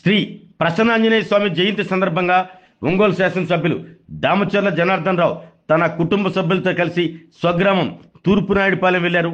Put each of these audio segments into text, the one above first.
శ్రీ ప్రసన్నాంజనేయ స్వామి జయంతి సందర్భంగా ఒంగోలు శాసనసభ్యులు దామచర్ల జనార్దన్ రావు తన కుటుంబ సభ్యులతో కలిసి స్వగ్రామం తూర్పునాయుడుపాలెం వెళ్లారు.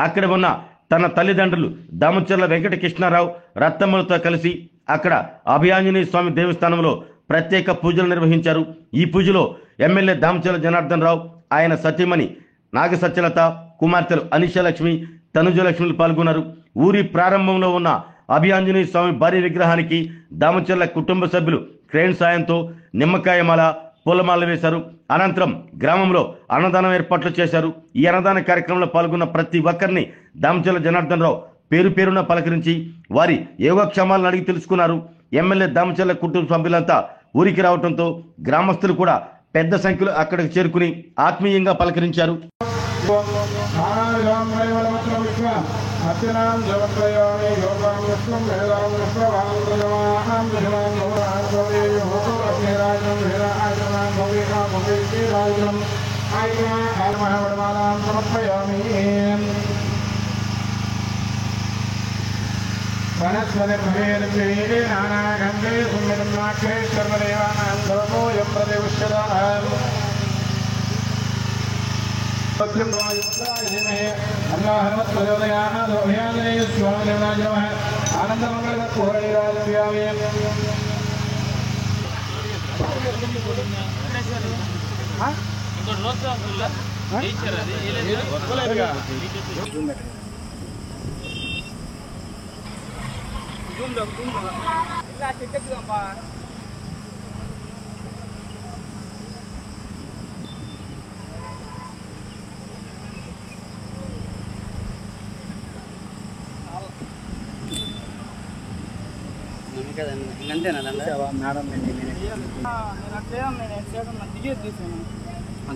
అక్కడ ఉన్న తన తల్లిదండ్రులు దామచర్ల వెంకట కృష్ణారావు రత్తమ్మలతో కలిసి అక్కడ అభయాంజనేయ స్వామి దేవస్థానంలో ప్రత్యేక పూజలు నిర్వహించారు. ఈ పూజలో ఎమ్మెల్యే దామచర్ల జనార్దన్ రావు, ఆయన సతీమణి నాగసత్యలత, కుమార్తెలు అనిషాలక్ష్మి, తనుజలక్ష్మిలు పాల్గొన్నారు. ఊరి ప్రారంభంలో ఉన్న అభయాంజనేయ స్వామి భారీ విగ్రహానికి దామచర్ల కుటుంబ సభ్యులు క్రేన్ సాయంతో నిమ్మకాయ మాల, పూలమాల వేశారు. అనంతరం గ్రామంలో అన్నదానం ఏర్పాట్లు చేశారు. ఈ అన్నదాన కార్యక్రమంలో పాల్గొన్న ప్రతి ఒక్కరిని దామచర్ల జనార్దన్ రావు పేరు పేరున పలకరించి వారి యోగక్షేమాలను అడిగి తెలుసుకున్నారు. ఎమ్మెల్యే దామచర్ల కుటుంబ సభ్యులంతా ఊరికి రావడంతో గ్రామస్తులు కూడా పెద్ద సంఖ్యలో అక్కడికి చేరుకుని ఆత్మీయంగా పలకరించారు.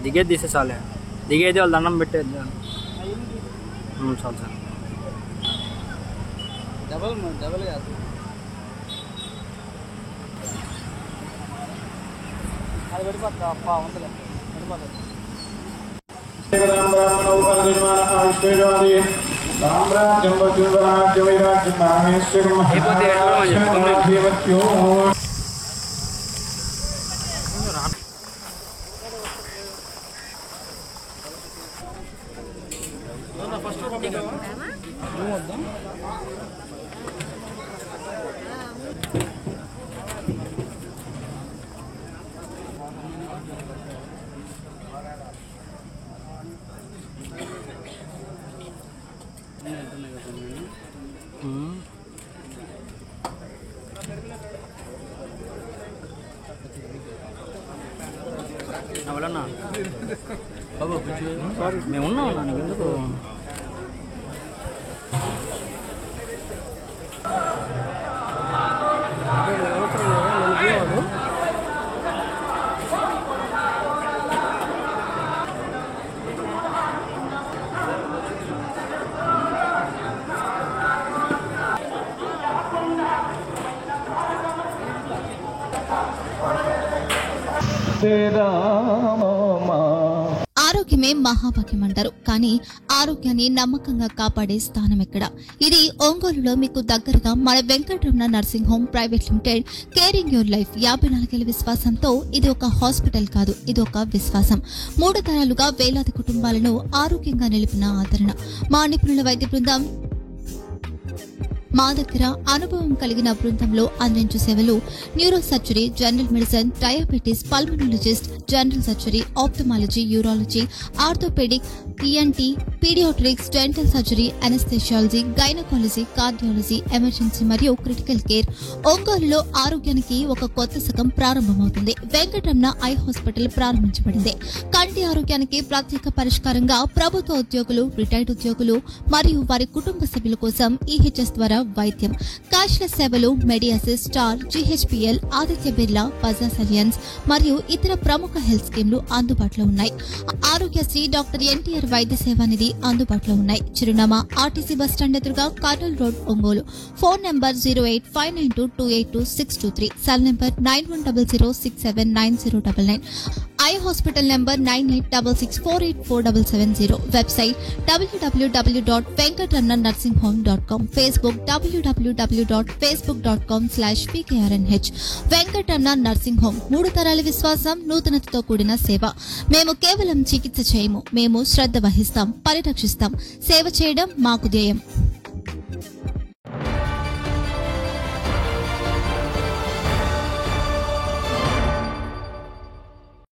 దిగేది తీసేసాలే, దిగేది వాళ్ళు దండం పెట్టేది చాలు సార్. డబల్ కాదు, అది పడిపోతా అప్ప ఉందలే పడిపోతుంది. అవలన్నా బాబు మేము ఉన్నాం నాకు ఎందుకు ఆరోగ్యమే మహాభాగ్యం అంటారు, కానీ ఆరోగ్యాన్ని నమ్మకంగా కాపాడే స్థానం ఎక్కడ? ఇది ఒంగోలులో మీకు దగ్గరగా మన Venkataramana nursing home private limited. Caring your life 54 విశ్వాసంతో ఇది ఒక హాస్పిటల్ కాదు, ఇది ఒక విశ్వాసం. 3 తరాలుగా వేలాది కుటుంబాలను ఆరోగ్యంగా నిలిపిన ఆదరణ. మా నిపుణుల వైద్య బృందం మా దగ్గర అనుభవం కలిగిన బృందంలో అందించే సేవలు neuro surgery, general medicine, diabetes, pulmonologist, general surgery, ophthalmology, urology, orthopaedic, ENT, paediatrics, dental surgery, anaesthesiology, gynaecology, cardiology, emergency మరియు క్రిటికల్ కేర్. ఒంగోలులో ఆరోగ్యానికి ఒక కొత్త శకం ప్రారంభమవుతుంది. వెంకటరమణ ఐ హాస్పిటల్ ప్రారంభించబడింది. కంటి ఆరోగ్యానికి ప్రత్యేక పరిష్కారంగా ప్రభుత్వ ఉద్యోగులు, రిటైర్డ్ ఉద్యోగులు మరియు వారి కుటుంబ సభ్యుల కోసం ఈహెచ్ఎస్ ద్వారా వైద్యం, క్యాష్లెస్ సేవలు, మెడియాసిస్, స్టార్, జీహెచ్పీఎల్, ఆదిత్య బిర్లా, బజాజ్ అలియన్స్ మరియు ఇతర ప్రముఖ హెల్త్ స్కీమ్లు అందుబాటులో ఉన్నాయి. ఆరోగ్యశ్రీ, డాక్టర్ ఎన్టీఆర్ వైద్య సేవా నిధి అందుబాటులో ఉన్నాయి. చిరునామా ఆర్టీసీ బస్టాండ్ ఎదురుగా, Kurnool road, Ongole. Phone number 08592282623, cell number 9100679099. Eye hospital number 9866484770. Website www.venkatramnanursing.com. Facebook www.facebook.com/pkrnh. Venkataramana nursing home, 3 తరాల విశ్వాసం, నూతనతతో కూడిన సేవ. మేము కేవలం చికిత్స చేయము, మేము శ్రద్ధ వహిస్తాం, పరిరక్షిస్తాం. సేవ చేయడం మాకు ధ్యేయం.